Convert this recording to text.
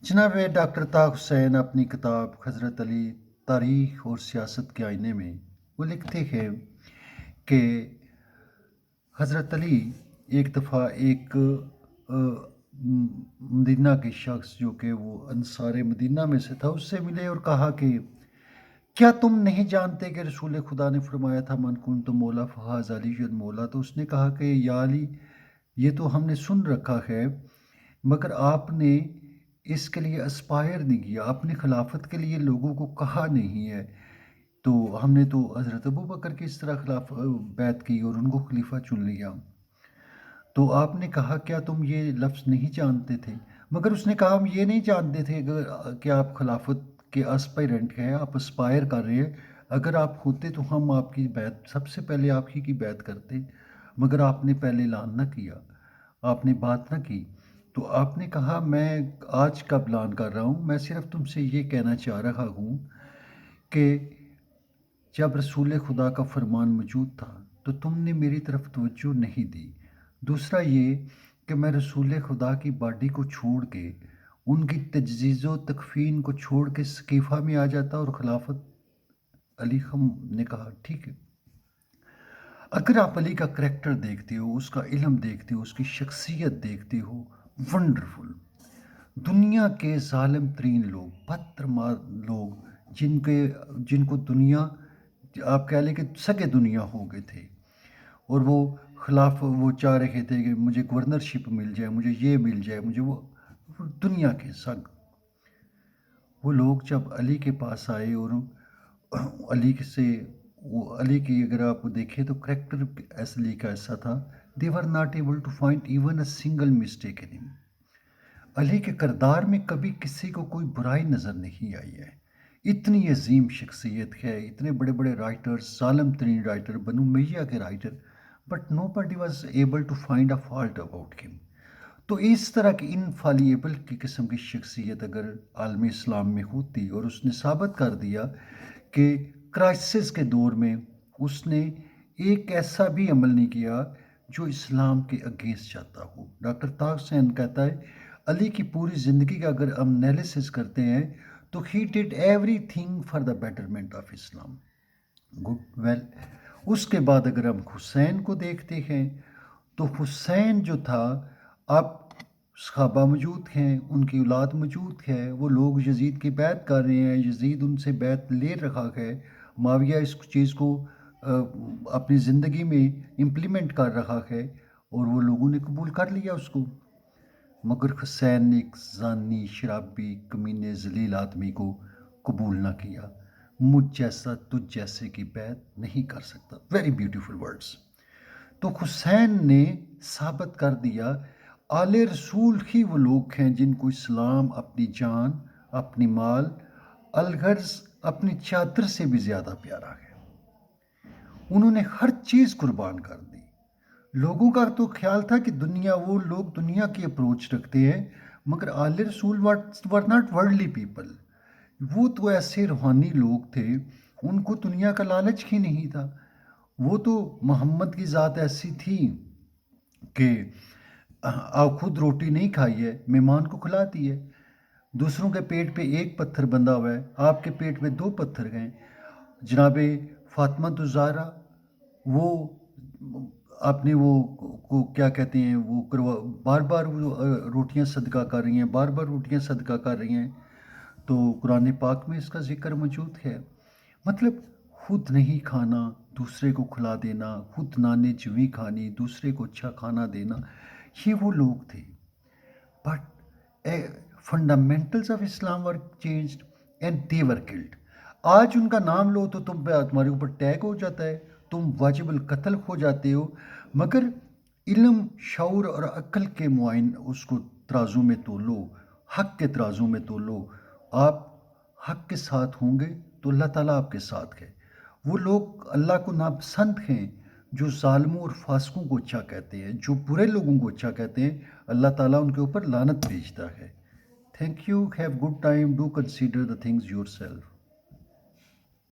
जनाब डॉक्टर ताक़ हुसैन अपनी किताब हज़रत अली तारीख़ और सियासत के आईने में वो लिखते हैं कि हज़रत अली एक दफ़ा एक मदीना के शख्स जो कि वो अंसार मदीना में से था उससे मिले और कहा कि क्या तुम नहीं जानते कि रसूल खुदा ने फरमाया था मन कुन तो मौला फ़हाज़ अली मौला। तो उसने कहा कि या अली, ये तो हमने सुन रखा है, मगर आपने इसके लिए एस्पायर नहीं किया, आपने खिलाफत के लिए लोगों को कहा नहीं है। तो हमने तो हज़रत अबू बकर की इस तरह बैत की और उनको खलीफा चुन लिया। तो आपने कहा क्या तुम ये लफ्ज़ नहीं जानते थे? मगर उसने कहा हम ये नहीं जानते थे कि आप खिलाफत के एस्पायरेंट हैं, आप एस्पायर कर रहे हैं। अगर आप होते तो हम आपकी बैत सबसे पहले आप ही की बैत करते, मगर आपने पहले ऐलान ना किया, आपने बात ना की। तो आपने कहा मैं आज का ऐलान कर रहा हूँ, मैं सिर्फ़ तुमसे ये कहना चाह रहा हूँ कि जब रसूल खुदा का फरमान मौजूद था तो तुमने मेरी तरफ तवज्जो नहीं दी। दूसरा ये कि मैं रसूल खुदा की बॉडी को छोड़ के, उनकी तजज़ीज़ व तकफ़ीन को छोड़ के सकीफ़ा में आ जाता और खिलाफत। अली ख़म ने कहा ठीक है। अगर आप अली का करैक्टर देखते हो, उसका इल्म देखते हो, उसकी शख्सियत देखते हो, वंडरफुल। दुनिया के ज़ालिम तरीन लोग, बदतरमार लोग, जिनको दुनिया, आप कह लें कि सगे दुनिया हो गए थे, और वो चाह रहे थे कि मुझे गवर्नरशिप मिल जाए, मुझे ये मिल जाए, मुझे वो दुनिया के सग। वो लोग जब अली के पास आए और अली से वो अली की अगर आप देखें तो करैक्टर अली का ऐसा था, they were not able to find even a single mistake in him. Ali के किरदार में कभी किसी को कोई बुराई नज़र नहीं आई है। इतनी अजीम शख्सियत है, इतने बड़े बड़े राइटर्स, जालिम तरीन राइटर, बनु उमैया के writer, but nobody was able to find a fault about him. तो इस तरह की इनफालिएबल की किस्म की शख्सियत अगर आलमी इस्लाम में होती और उसने साबित कर दिया कि क्राइसिस के दौर में उसने एक ऐसा भी अमल नहीं किया जो इस्लाम के अगेंस्ट जाता हो। डॉक्टर ताक़ हुसैन कहता है अली की पूरी ज़िंदगी का अगर हम एनालिसिस करते हैं तो he did everything for the betterment of Islam. Good well, उसके बाद अगर हम हुसैन को देखते हैं तो हुसैन जो था, अब सहाबा मौजूद हैं, उनकी औलाद मौजूद है, वो लोग यजीद की बैत कर रहे हैं, यजीद उनसे बैत ले रहा है, माविया इस चीज़ को अपनी ज़िंदगी में इम्प्लीमेंट कर रहा है और वो लोगों ने कबूल कर लिया उसको। मगर हुसैन ने एक जानी, शराबी, कमीने, जलील आदमी को कबूल ना किया। मुझ जैसा तुझ जैसे की बैत नहीं कर सकता। Very beautiful words. तो हुसैन ने साबित कर दिया आले रसूल ही वो लोग हैं जिनको इस्लाम अपनी जान, अपनी माल, अलगर्ज अपनी चादर से भी ज़्यादा प्यारा है। उन्होंने हर चीज़ कुर्बान कर दी। लोगों का तो ख्याल था कि वो लोग दुनिया की अप्रोच रखते हैं, मगर आले रसूल वर नॉट वर्ल्डली पीपल। वो तो ऐसे रूहानी लोग थे, उनको दुनिया का लालच ही नहीं था। वो तो मोहम्मद की ज़ात ऐसी थी कि आप खुद रोटी नहीं खाई है, मेहमान को खिलाती है। दूसरों के पेट पे एक पत्थर बंधा हुआ है, आपके पेट में 2 पत्थर गए। जनाबे फातिमा तो ज़हरा, वो आपने वो को क्या कहते हैं वो करवा बार बार वो रोटियां सदका कर रही हैं, बार बार रोटियां सदका कर रही हैं। तो कुरान पाक में इसका जिक्र मौजूद है। मतलब खुद नहीं खाना, दूसरे को खिला देना, खुद नाने जवी खानी, दूसरे को अच्छा खाना देना, ये वो लोग थे। But fundamentals of Islam were changed and they were killed. आज उनका नाम लो तो तुम्हारे ऊपर टैग हो जाता है, तुम वाजिबुल कत्ल हो जाते हो। मगर इल्म, शऊर और अक्ल के मुआइन उसको तराजू में तोलो, हक के तराजू में तोलो। आप हक के साथ होंगे तो अल्लाह ताला आपके साथ है। वो लोग अल्लाह को नापसंद हैं जो ज़ालिमों और फासिकों को अच्छा कहते हैं, जो बुरे लोगों को अच्छा कहते हैं, अल्लाह ताला उनके ऊपर लानत भेजता है। Thank you, have good time, do consider the things yourself.